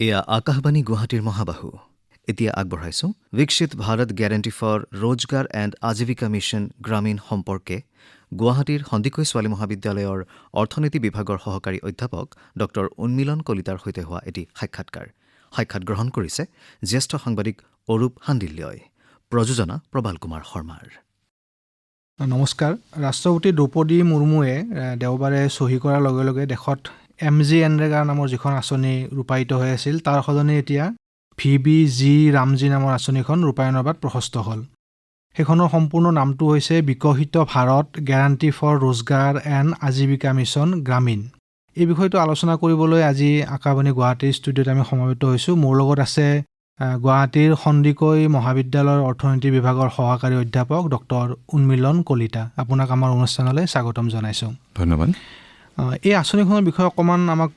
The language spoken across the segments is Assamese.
এয়া আকাশবাণী গুৱাহাটীৰ মহাবাহু এতিয়া আগবঢ়াইছো Viksit Bharat guarantee for Rozgar and Ajeevika mission Gramin সম্পৰ্কে গুৱাহাটীৰ সন্দিকৈ ছোৱালী মহাবিদ্যালয়ৰ অৰ্থনীতি বিভাগৰ সহকাৰী অধ্যাপক ডক্টৰ উন্মিলন কলিতাৰ সৈতে হোৱা এটি সাক্ষাৎ গ্ৰহণ কৰিছে জ্যেষ্ঠ সাংবাদিক অৰূপ হাণ্ডিল্যই। প্ৰযোজনা প্ৰবাল কুমাৰ শৰ্মাৰ। নমস্কাৰ। ৰাষ্ট্ৰপতি দ্ৰৌপদী মুৰ্মুৱে দেওবাৰে চহী কৰাৰ লগে লগে দেশত MGNREGA নামৰ যিখন আঁচনি ৰূপায়িত হৈ আছিল তাৰ সলনি এতিয়া VBG ৰামজী নামৰ আঁচনিখন ৰূপায়ণৰ বাট প্ৰশস্ত হ'ল। সেইখনৰ সম্পূৰ্ণ নামটো হৈছে Viksit Bharat guarantee for Rozgar and Ajeevika mission Gramin. এই বিষয়টো আলোচনা কৰিবলৈ আজি আকাশবাণী গুৱাহাটীৰ ষ্টুডিঅ'ত আমি সমবেত হৈছোঁ। মোৰ লগত আছে গুৱাহাটীৰ সন্দিকৈ মহাবিদ্যালয়ৰ অৰ্থনীতি বিভাগৰ সহকাৰী অধ্যাপক ডক্টৰ উন্মিলন কলিতা। আপোনাক আমাৰ অনুষ্ঠানলৈ স্বাগতম জনাইছোঁ। ধন্যবাদ। এই আঁচনিখনৰ বিষয়ে অকণমান আমাক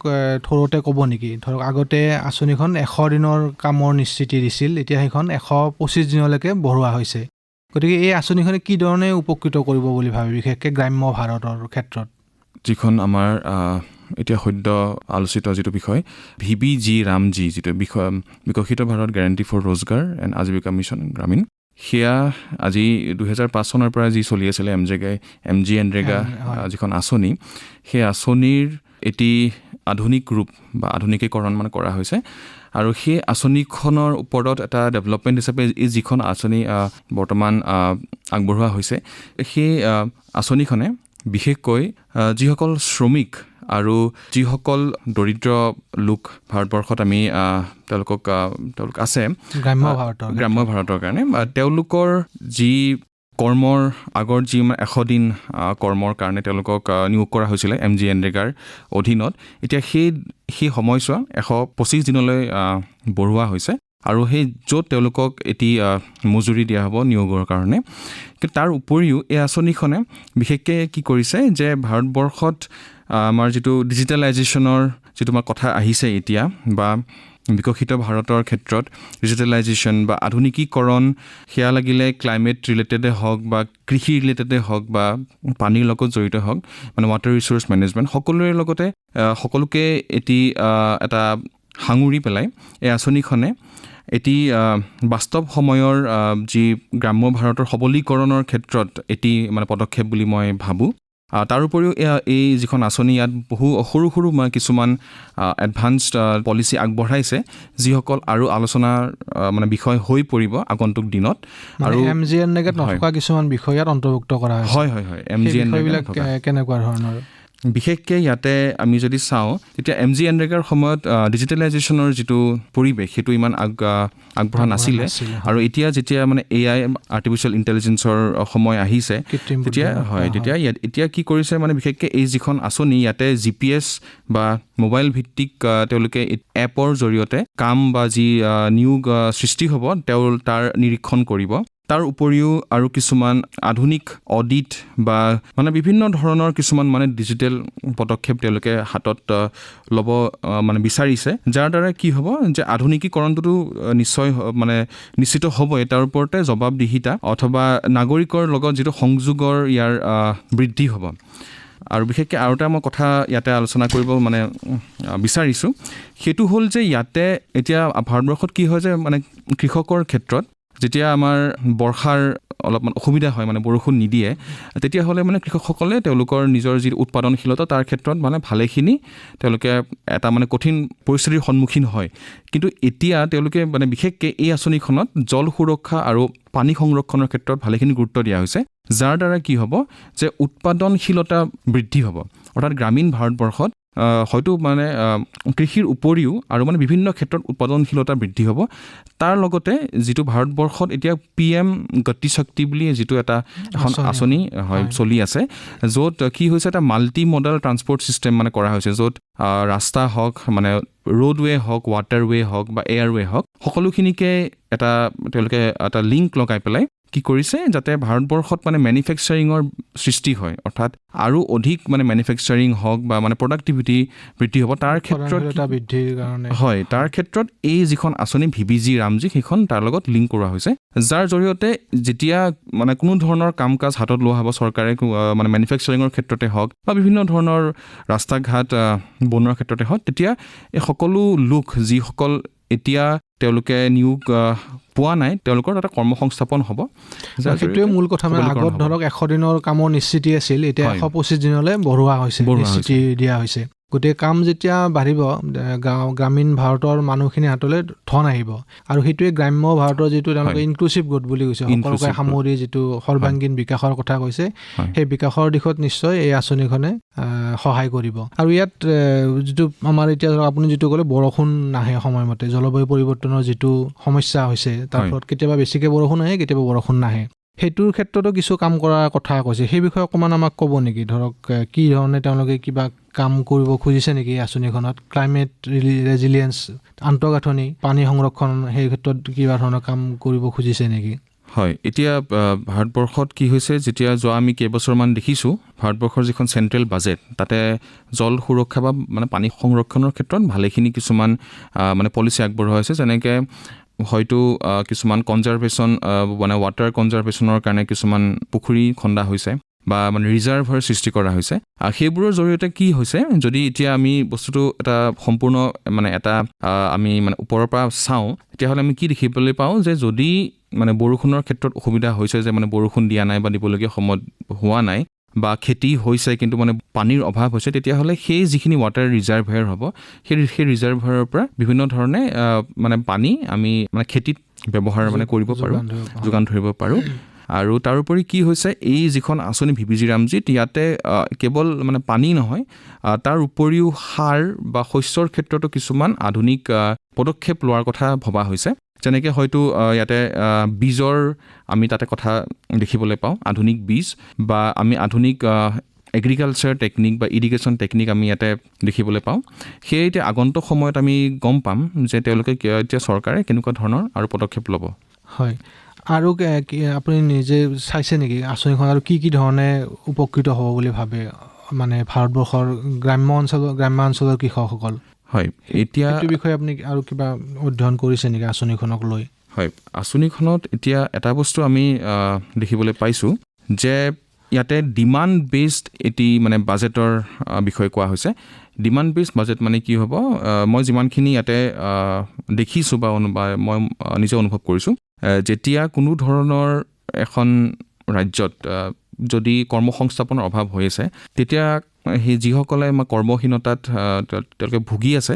থোৰতে ক'ব নেকি? ধৰক আগতে আঁচনিখন 100 দিনৰ কামৰ নিশ্চিতি দিছিল, এতিয়া সেইখন 125 দিনলৈকে বঢ়োৱা হৈছে। গতিকে এই আঁচনিখনে কি ধৰণে উপকৃত কৰিব বুলি ভাবে, বিশেষকৈ গ্ৰাম্য ভাৰতৰ ক্ষেত্ৰত? যিখন আমাৰ এতিয়া সদ্য আলোচিত যিটো বিষয় VBG ৰামজী, যিটো বিষয় Viksit Bharat guarantee for Rozgar and Ajeevika mission Gramin, সেয়া আজি 2005 চনৰ পৰা যি চলি আছিলে MGNREGA যিখন আঁচনি, সেই আঁচনিৰ এটি আধুনিক ৰূপ বা আধুনিকীকৰণ কৰা হৈছে। আৰু সেই আঁচনিখনৰ ওপৰত এটা ডেভেলপমেণ্ট হিচাপে এই যিখন আঁচনি বৰ্তমান আগবঢ়োৱা হৈছে, সেই আঁচনিখনে বিশেষকৈ যিসকল শ্ৰমিক আৰু যিসকল দৰিদ্ৰ লোক ভাৰতবৰ্ষত আমি তেওঁলোক আছে গ্ৰাম্য ভাৰতৰ কাৰণে, তেওঁলোকৰ যি কৰ্মৰ আগৰ যি 100 দিন কৰ্মৰ কাৰণে তেওঁলোকক নিয়োগ কৰা হৈছিলে MGNREGAৰ অধীনত, এতিয়া সেই সময়ছোৱা 125 দিনলৈ বঢ়োৱা হৈছে। আৰু সেই য'ত তেওঁলোকক এটি মজুৰি দিয়া হ'ব নিয়োগৰ কাৰণে। কিন্তু তাৰ উপৰিও এই আঁচনিখনে বিশেষকৈ কি কৰিছে যে ভাৰতবৰ্ষত আমাৰ যিটো ডিজিটেলাইজেশ্যনৰ যিটো কথা আহিছে এতিয়া, বা বিকশিত ভাৰতৰ ক্ষেত্ৰত ডিজিটেলাইজেশ্যন বা আধুনিকীকৰণ, সেয়া লাগিলে ক্লাইমেট ৰিলেটেডে হওক বা কৃষি ৰিলেটেডে হওক বা পানীৰ লগত জড়িত হওক, ৱাটাৰ ৰিচোৰ্চ মেনেজমেণ্ট, সকলোৰে লগতে সকলোকে এটা সাঙুৰি পেলাই এই আঁচনিখনে এটি বাস্তৱ সময়ৰ যি গ্ৰাম্য ভাৰতৰ সবলীকৰণৰ ক্ষেত্ৰত এটি পদক্ষেপ বুলি মই ভাবোঁ। তাৰোপৰিও এই যিখন আঁচনি, ইয়াত বহু সৰু সৰু কিছুমান এডভান্সড পলিচি আগবঢ়াইছে, যিসকল আৰু আলোচনাৰ বিষয় হৈ পৰিব আগন্তুক দিনত। আৰু MGNREGAত নথকা কিছুমান বিষয় ইয়াত অন্তৰ্ভুক্ত কৰা হৈছে। হয় MGNREGA কেনেকুৱা ধৰণৰ? বিশেষকৈ ইয়াতে আমি যদি চাওঁ, তেতিয়া MGNREGAৰ সময়ত ডিজিটেলাইজেশ্যনৰ যিটো পৰিৱেশ সেইটো ইমান আগবঢ়া নাছিলে। আৰু এতিয়া যেতিয়া AI আৰ্টিফিচিয়েল ইণ্টেলিজেন্সৰ সময় আহিছে, তেতিয়া কি কৰিছে, বিশেষকৈ এই যিখন আঁচনি, ইয়াতে GPS বা মোবাইল ভিত্তিক তেওঁলোকে এপৰ জৰিয়তে কাম বা যি নিয়োগ সৃষ্টি হ'ব তাৰ নিৰীক্ষণ কৰিব। তাৰ উপৰিও আৰু কিছুমান আধুনিক অডিট বা বিভিন্ন ধৰণৰ কিছুমান ডিজিটেল পদক্ষেপ তেওঁলোকে হাতত ল'ব বিচাৰিছে, যাৰ দ্বাৰা কি হ'ব যে আধুনিকীকৰণটোতো নিশ্চয় নিশ্চিত হ'বই, তাৰ ওপৰতে জবাবদিহিতা অথবা নাগৰিকৰ লগত যিটো সংযোগৰ ইয়াৰ বৃদ্ধি হ'ব। আৰু বিশেষকৈ আৰু এটা মই কথা ইয়াতে আলোচনা কৰিব বিচাৰিছোঁ, সেইটো হ'ল যে ইয়াতে এতিয়া ভাৰতবৰ্ষত কি হয় যে কৃষকৰ ক্ষেত্ৰত যেতিয়া আমাৰ বৰ্ষাৰ অলপমান অসুবিধা হয়, বৰষুণ নিদিয়ে, তেতিয়াহ'লে কৃষকসকলে তেওঁলোকৰ নিজৰ যি উৎপাদনশীলতা তাৰ ক্ষেত্ৰত ভালেখিনি তেওঁলোকে এটা কঠিন পৰিস্থিতিৰ সন্মুখীন হয়। কিন্তু এতিয়া তেওঁলোকে বিশেষকৈ এই আঁচনিখনত জল সুৰক্ষা আৰু পানী সংৰক্ষণৰ ক্ষেত্ৰত ভালেখিনি গুৰুত্ব দিয়া হৈছে, যাৰ দ্বাৰা কি হ'ব যে উৎপাদনশীলতা বৃদ্ধি হ'ব। অৰ্থাৎ গ্ৰামীণ ভাৰতবৰ্ষত হয়তো কৃষিৰ উপৰিও আৰু বিভিন্ন ক্ষেত্ৰত উৎপাদনশীলতা বৃদ্ধি হ'ব। তাৰ লগতে যিটো ভাৰতবৰ্ষত এতিয়া PM গতি শক্তি বুলি যিটো এখন আঁচনি চলি আছে, য'ত কি হৈছে এটা মাল্টি মডেল ট্ৰান্সপৰ্ট ছিষ্টেম কৰা হৈছে, য'ত ৰাস্তা হওক, ৰোডৱে হওক, ৱাটাৰৱে হওক বা এয়াৰৱে হওক, সকলোখিনিকে তেওঁলোকে এটা লিংক লগাই পেলাই কি কৰিছে, যাতে ভাৰতবৰ্ষত মেনুফেকচাৰিঙৰ সৃষ্টি হয়, অৰ্থাৎ আৰু অধিক মেনুফেকচাৰিং হওক বা প্ৰডাক্টিভিটি বৃদ্ধি হ'ব। তাৰ ক্ষেত্ৰত এই যিখন আঁচনি VBG ৰামজী, সেইখন তাৰ লগত লিংক কৰোৱা হৈছে, যাৰ জৰিয়তে যেতিয়া মানে কোনো ধৰণৰ কাম কাজ হাতত লোৱা হ'ব চৰকাৰে মানে মেনুফেকচাৰিঙৰ ক্ষেত্ৰতে হওক বা বিভিন্ন ধৰণৰ ৰাস্তা ঘাট বনোৱাৰ ক্ষেত্ৰতে হওক, তেতিয়া এই সকলো লোক যিসকল এতিয়া তেওঁলোকে নিয়োগ পোৱা নাই, তেওঁলোকৰ এটা কৰ্মসংস্থাপন হ'ব। সেইটোৱে মূল কথা। মানে আগত ধৰক 100 দিনৰ কামৰ নিশ্চিতি আছিল, এতিয়া 125 দিনলৈ বঢ়োৱা হৈছে, নিশ্চিতি দিয়া হৈছে। গোটেই কাম যেতিয়া বাঢ়িব, গ্ৰামীণ ভাৰতৰ মানুহখিনিৰ হাতলৈ ধন আহিব, আৰু সেইটোৱে গ্ৰাম্য ভাৰতৰ যিটো তেওঁলোকে ইনক্লুচিভ গ্ৰোথ বুলি কৈছে, সকলোকে সামৰি যিটো সৰ্বাংগীন বিকাশৰ কথা কৈছে, সেই বিকাশৰ দিশত নিশ্চয় এই আঁচনিখনে সহায় কৰিব। আৰু ইয়াত যিটো আমাৰ এতিয়া ধৰক আপুনি যিটো ক'লে বৰষুণ নাহে সময়মতে, জলবায়ু পৰিৱৰ্তনৰ যিটো সমস্যা হৈছে, তাৰ ফলত কেতিয়াবা বেছিকৈ বৰষুণ আহে, কেতিয়াবা বৰষুণ নাহে, সেইটোৰ ক্ষেত্ৰতো কিছু কাম কৰাৰ কথা কৈছে। সেই বিষয়ে অকণমান আমাক ক'ব নেকি? ধৰক কি ধৰণে তেওঁলোকে কিবা কাম কৰিব খুজিছে নেকি এই আঁচনিখনত? ক্লাইমেট ৰেজিলিয়েন্স, আন্তঃগাঁথনি, পানী সংৰক্ষণ, সেই ক্ষেত্ৰত কিবা ধৰণৰ কাম কৰিব খুজিছে নেকি? হয়, এতিয়া ভাৰতবৰ্ষত কি হৈছে, যেতিয়া যোৱা আমি কেইবছৰমান দেখিছোঁ, ভাৰতবৰ্ষৰ যিখন চেণ্ট্ৰেল বাজেট, তাতে জল সুৰক্ষা বা মানে পানী সংৰক্ষণৰ ক্ষেত্ৰত ভালেখিনি কিছুমান মানে পলিচি আগবঢ়োৱা হৈছে। যেনেকৈ হয়তো কিছুমান কনজাৰভেশ্যন মানে ৱাটাৰ কনজাৰভেশ্যনৰ কাৰণে কিছুমান পুখুৰী খন্দা হৈছে বা মানে ৰিজাৰ্ভাৰ সৃষ্টি কৰা হৈছে। সেইবোৰৰ জৰিয়তে কি হৈছে, যদি এতিয়া আমি বস্তুটো এটা সম্পূৰ্ণ মানে এটা আমি মানে ওপৰৰ পৰা চাওঁ, তেতিয়াহ'লে আমি কি দেখিবলৈ পাওঁ যে যদি মানে বৰষুণৰ ক্ষেত্ৰত অসুবিধা হৈছে, যে মানে বৰষুণ দিয়া নাই বা দিবলগীয়া সময়ত হোৱা নাই, বা খেতি হৈছে কিন্তু মানে পানীৰ অভাৱ হৈছে, তেতিয়াহ'লে সেই যিখিনি ৱাটাৰ ৰিজাৰ্ভাৰ হ'ব, সেই ৰিজাৰ্ভাৰৰ পৰা বিভিন্ন ধৰণে মানে পানী আমি মানে খেতিত ব্যৱহাৰ মানে কৰিব পাৰোঁ, যোগান ধৰিব পাৰোঁ। আৰু তাৰোপৰি কি হৈছে, এই যিখন আঁচনি VBG ৰামজীত, ইয়াতে কেৱল মানে পানী নহয়, তাৰ উপৰিও সাৰ বা শস্যৰ ক্ষেত্ৰতো কিছুমান আধুনিক পদক্ষেপ লোৱাৰ কথা ভবা হৈছে। যেনেকৈ হয়তো ইয়াতে বীজৰ আমি তাতে কথা দেখিবলৈ পাওঁ, আধুনিক বীজ বা আমি আধুনিক এগ্ৰিকালচাৰ টেকনিক বা ইৰিগেশ্যন টেকনিক আমি ইয়াতে দেখিবলৈ পাওঁ। সেয়ে এতিয়া আগন্তুক সময়ত আমি গম পাম যে তেওঁলোকে এতিয়া চৰকাৰে কেনেকুৱা ধৰণৰ আৰু পদক্ষেপ ল'ব। হয়, আৰু আপুনি নিজে চাইছে নেকি আঁচনিখন, আৰু কি ধৰণে উপকৃত হ'ব বুলি ভাবে মানে ভাৰতবৰ্ষৰ গ্ৰাম্যাঞ্চলৰ কৃষকসকল? হয়, এতিয়া এইটো বিষয়ে আপুনি আৰু কিবা অধ্যয়ন কৰিছে নেকি আঁচনিখনক লৈ? হয়, আঁচনিখনত এতিয়া এটা বস্তু আমি দেখিবলৈ পাইছোঁ যে ইয়াতে ডিমাণ্ড বেছড এটি মানে বাজেটৰ বিষয়ে কোৱা হৈছে। ডিমাণ্ড বেছড বাজেট মানে কি হ'ব, মই যিমানখিনি ইয়াতে দেখিছোঁ বা মই নিজে অনুভৱ কৰিছোঁ, যেতিয়া কোনো ধৰণৰ এখন ৰাজ্যত যদি কৰ্মসংস্থাপনৰ অভাৱ হৈ আছে, তেতিয়া সেই যিসকলে কৰ্মহীনতাত তেওঁলোকে ভুগি আছে,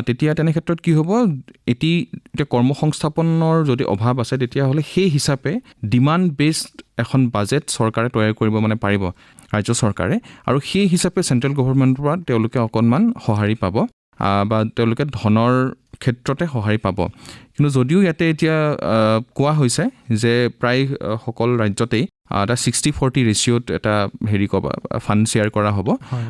তেতিয়া তেনে ক্ষেত্ৰত কি হ'ব, এতিয়া কৰ্মসংস্থাপনৰ যদি অভাৱ আছে, তেতিয়াহ'লে সেই হিচাপে ডিমাণ্ড বেছড এখন বাজেট চৰকাৰে তৈয়াৰ কৰিব মানে পাৰিব, ৰাজ্য চৰকাৰে, আৰু সেই হিচাপে চেণ্ট্ৰেল গভৰ্ণমেণ্টৰ পৰা তেওঁলোকে অকণমান সঁহাৰি পাব বা তেওঁলোকে ধনৰ ক্ষেত্ৰতে সঁহাৰি পাব। কিন্তু যদিও ইয়াতে এতিয়া কোৱা হৈছে যে প্ৰায় সকলো ৰাজ্যতেই এটা 60-40 ৰেচিঅ'ত এটা ফাণ্ড শ্বেয়াৰ কৰা হ'ব,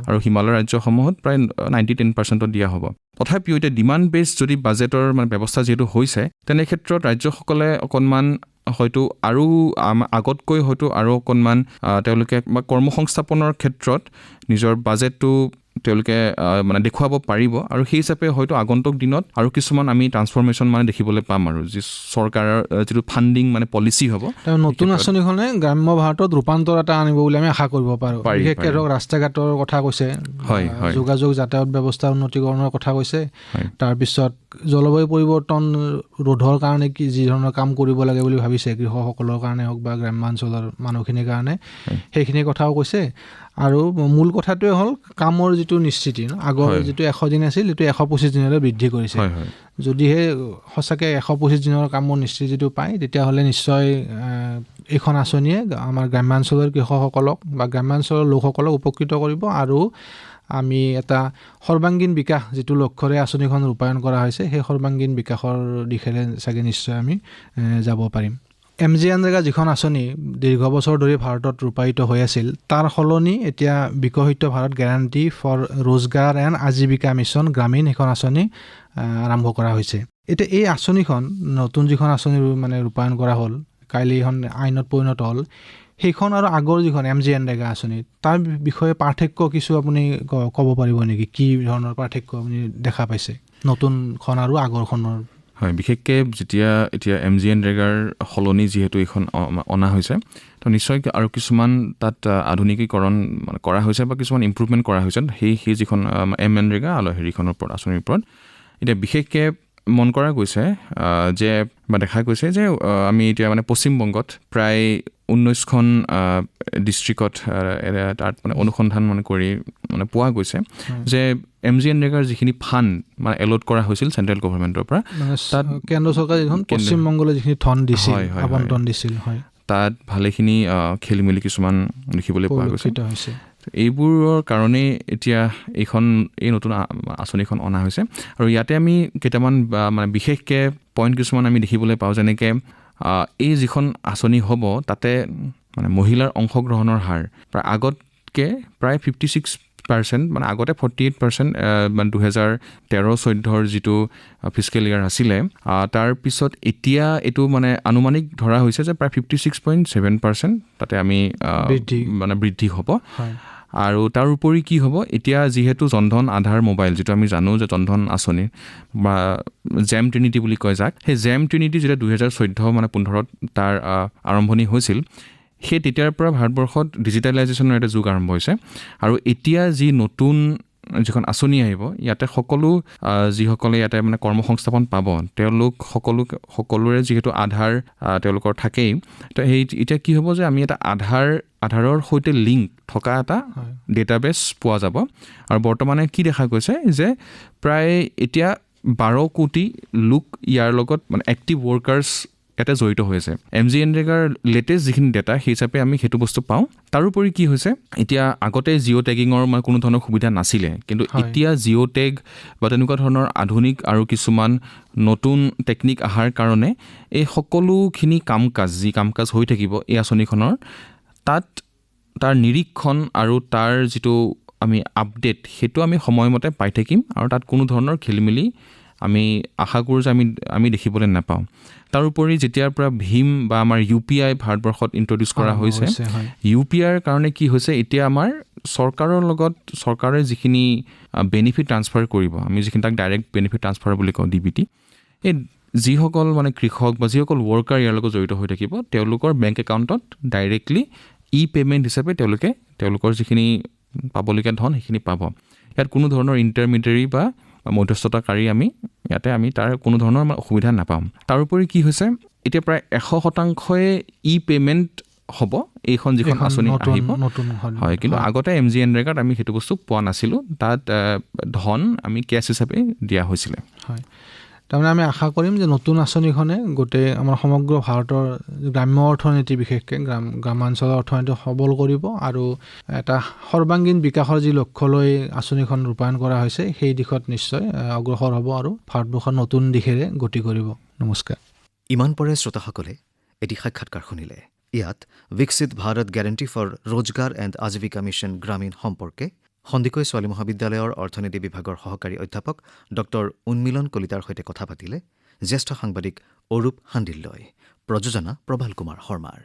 আৰু হিমালয় ৰাজ্যসমূহত প্ৰায় 90-10% দিয়া হ'ব। তথাপিও এতিয়া ডিমাণ্ড বেছড যদি বাজেটৰ মানে ব্যৱস্থা যিহেতু হৈছে, তেনে ক্ষেত্ৰত ৰাজ্যসকলে অকণমান হয়তো আৰু আগতকৈ হয়তো আৰু অকণমান তেওঁলোকে বা কৰ্মসংস্থাপনৰ ক্ষেত্ৰত নিজৰ বাজেটটো তেওঁলোকে মানে দেখুৱাব পাৰিব, আৰু সেই হিচাপে হয়তো আগন্তুক দিনত আৰু কিছুমান আমি ট্ৰান্সফৰ্মেশ্যন মানে দেখিবলৈ পাম, আৰু যি চৰকাৰৰ যিটো ফাণ্ডিং মানে পলিচি হ'ব, নতুন আঁচনিখনে গ্ৰাম্য ভাৰতত ৰূপান্তৰ এটা আনিব বুলি আমি আশা কৰিব পাৰোঁ। বিশেষকৈ ধৰক ৰাস্তা ঘাটৰ কথা কৈছে, যোগাযোগ যাতায়াত ব্যৱস্থা উন্নীতকৰণৰ কথা কৈছে, তাৰপিছত জলবায়ু পৰিৱৰ্তন ৰোধৰ কাৰণে যি ধৰণৰ কাম কৰিব লাগে বুলি ভাবিছে, কৃষকসকলৰ কাৰণে হওক বা গ্ৰাম্যাঞ্চলৰ মানুহখিনিৰ কাৰণে, সেইখিনি কথাও কৈছে। আৰু মূল কথাটোৱে হ'ল কামৰ যিটো নিশ্চিতি, আগৰ যিটো 100 দিন আছিল, সেইটো 125 দিনলৈ বৃদ্ধি কৰিছে। যদিহে সঁচাকৈ 125 দিনৰ কামৰ নিশ্চিতিটো পায়, তেতিয়াহ'লে নিশ্চয় এইখন আঁচনিয়ে আমাৰ গ্ৰাম্যাঞ্চলৰ কৃষকসকলক বা গ্ৰাম্যাঞ্চলৰ লোকসকলক উপকৃত কৰিব, আৰু আমি এটা সৰ্বাংগীন বিকাশ যিটো লক্ষ্যৰে আঁচনিখন ৰূপায়ণ কৰা হৈছে, সেই সৰ্বাংগীন বিকাশৰ দিশেৰে চাগে নিশ্চয় আমি যাব পাৰিম। MGNREGA যিখন আঁচনি দীৰ্ঘ বছৰ ধৰি ভাৰতত ৰূপায়িত হৈ আছিল, তাৰ সলনি এতিয়া Viksit Bharat guarantee for Rozgar and Ajeevika mission Gramin সেইখন আঁচনি আৰম্ভ কৰা হৈছে। এতিয়া এই আঁচনিখন, নতুন যিখন আঁচনি মানে ৰূপায়ণ কৰা হ'ল, কাইলৈ এইখন আইনত পৰিণত হ'ল, সেইখন আৰু আগৰ যিখন MGNREGA আঁচনি, তাৰ বিষয়ে পাৰ্থক্য কিছু আপুনি ক'ব পাৰিব নেকি? কি ধৰণৰ পাৰ্থক্য আপুনি দেখা পাইছে নতুনখন আৰু আগৰখনৰ? হয়, বিশেষকৈ যেতিয়া এতিয়া MGNৰেগাৰ সলনি যিহেতু এইখন অনা হৈছে, তো নিশ্চয় আৰু কিছুমান তাত আধুনিকীকৰণ কৰা হৈছে বা কিছুমান ইম্প্ৰুভমেণ্ট কৰা হৈছে সেই যিখন MNৰেগা আৰু হেৰিখনৰ ওপৰত, আঁচনিৰ ওপৰত। এতিয়া বিশেষকৈ মন কৰা গৈছে যে বা দেখা গৈছে যে আমি এতিয়া মানে পশ্চিমবংগত প্ৰায় 19খন ডিষ্ট্ৰিক্টত তাত মানে অনুসন্ধান কৰি পোৱা গৈছে যে MGNৰেগাৰ যিখিনি ফাণ্ড মানে এলট কৰা হৈছিল চেণ্ট্ৰেল গভৰ্ণমেণ্টৰ পৰা, তাত কেন্দ্ৰ চৰকাৰে যিখন পশ্চিমবংগলৈ যিখিনি ধন দিছিল, আবণ্টন দিছিল, তাত ভালেখিনি খেলি মেলি কিছুমান দেখিবলৈ পোৱা গৈছে। এইবোৰৰ কাৰণেই এতিয়া এই নতুন আঁচনিখন অনা হৈছে। আৰু ইয়াতে আমি কেইটামান মানে বিশেষকৈ পইণ্ট কিছুমান আমি দেখিবলৈ পাওঁ, যেনেকৈ এই যিখন আঁচনি হ'ব তাতে মানে মহিলাৰ অংশগ্ৰহণৰ হাৰ প্ৰায় আগতকৈ প্ৰায় 56%, মানে আগতে 48% মানে 2013-14 যিটো ফিস্কেল ইয়াৰ আছিলে, তাৰপিছত এতিয়া এইটো মানে আনুমানিক ধৰা হৈছে যে প্ৰায় 56.7% তাতে আমি মানে বৃদ্ধি হ'ব। আৰু তাৰ উপৰি কি হ'ব, এতিয়া যিহেতু জনধন আধাৰ মোবাইল, যিটো আমি জানো যে জনধন আঁচনি বা জেম ট্ৰিনিটি বুলি কয় যাক, সেই জেম ট্ৰিনিটি যেতিয়া 2014-15 তাৰ আৰম্ভণি হৈছিল, সেই তেতিয়াৰ পৰা ভাৰতবৰ্ষত ডিজিটেলাইজেশ্যনৰ এটা যুগ আৰম্ভ হৈছে। আৰু এতিয়া যি নতুন যিখন আঁচনি আহিব, ইয়াতে সকলো যিসকলে ইয়াতে মানে কৰ্মসংস্থাপন পাব, তেওঁলোক সকলোৰে যিহেতু আধাৰ তেওঁলোকৰ থাকেই, তো এতিয়া কি হ'ব যে আমি এটা আধাৰৰ সৈতে লিংক থকা এটা ডেটাবেছ পোৱা যাব। আৰু বৰ্তমানে কি দেখা গৈছে যে প্ৰায় এতিয়া 12 কোটি লোক ইয়াৰ লগত মানে এক্টিভ ৱৰ্কাৰ্ছ ইয়াতে জড়িত হৈছে। MGNৰেগাৰ লেটেষ্ট যিখিনি ডেটা সেই হিচাপে আমি সেইটো বস্তু পাওঁ। তাৰোপৰি কি হৈছে, এতিয়া আগতে জিঅ' টেগিঙৰ মানে কোনো ধৰণৰ সুবিধা নাছিলে, কিন্তু এতিয়া জিঅ' টেগ বা তেনেকুৱা ধৰণৰ আধুনিক আৰু কিছুমান নতুন টেকনিক অহাৰ কাৰণে এই সকলোখিনি যি কাম কাজ হৈ থাকিব এই আঁচনিখনৰ, তাৰ নিৰীক্ষণ আৰু তাৰ যিটো আমি আপডেট, সেইটো আমি সময়মতে পাই থাকিম আৰু তাত কোনো ধৰণৰ খেলিমেলি আমি আশা কৰোঁ যে আমি দেখিবলৈ নাপাওঁ। তাৰোপৰি যেতিয়াৰ পৰা ভীম বা আমাৰ UPI ভাৰতবৰ্ষত ইণ্ট্ৰডিউচ কৰা হৈছে, UPIৰ কাৰণে কি হৈছে, এতিয়া আমাৰ চৰকাৰে যিখিনি বেনিফিট ট্ৰান্সফাৰ কৰিব, আমি যিখিনি তাক ডাইৰেক্ট বেনিফিট ট্ৰান্সফাৰ বুলি কওঁ, DBT, এই যিসকল মানে কৃষক বা যিসকল ৱৰ্কাৰ ইয়াৰ লগত জড়িত হৈ থাকিব, তেওঁলোকৰ বেংক একাউণ্টত ডাইৰেক্টলি পে'মেণ্ট হিচাপে তেওঁলোকৰ যিখিনি পাবলগীয়া ধন সেইখিনি পাব। ইয়াত কোনো ধৰণৰ ইণ্টাৰমিডিয়েৰী বা মধ্যস্থতাকাৰী আমি তাৰ কোনো ধৰণৰ অসুবিধা নাপাম। তাৰোপৰি কি হৈছে, এতিয়া প্ৰায় 100% পে'মেণ্ট হ'ব এইখন যিখন আঁচনি আহিব। হয়, কিন্তু আগতে MGNৰেগাত আমি সেইটো বস্তু পোৱা নাছিলোঁ, তাত ধন আমি কেছ হিচাপে দিয়া হৈছিলে। হয়, তাৰমানে আমি আশা কৰিম যে নতুন আঁচনিখনে গোটেই আমাৰ সমগ্ৰ ভাৰতৰ গ্ৰাম্য অৰ্থনীতি, বিশেষকৈ গ্ৰামাঞ্চলৰ অৰ্থনীতি সবল কৰিব আৰু এটা সৰ্বাংগীন বিকাশৰ যি লক্ষ্য লৈ আঁচনিখন ৰূপায়ণ কৰা হৈছে, সেই দিশত নিশ্চয় অগ্ৰসৰ হ'ব আৰু ভাৰতবৰ্ষৰ নতুন দিশেৰে গতি কৰিব। নমস্কাৰ। ইমান পৰে শ্ৰোতাসকলে এটি সাক্ষাৎকাৰ শুনিলে। ইয়াত Viksit Bharat guarantee for Rozgar and Ajeevika mission Gramin সম্পৰ্কে সন্দিকৈ ছোৱালী মহাবিদ্যালয়ৰ অৰ্থনীতি বিভাগৰ সহকাৰী অধ্যাপক ডক্টৰ উন্মিলন কলিতাৰ সৈতে কথা পাতিলে জ্যেষ্ঠ সাংবাদিক অৰূপ হাণ্ডিল্যই। প্ৰযোজনা প্ৰবাল কুমাৰ শৰ্মাৰ।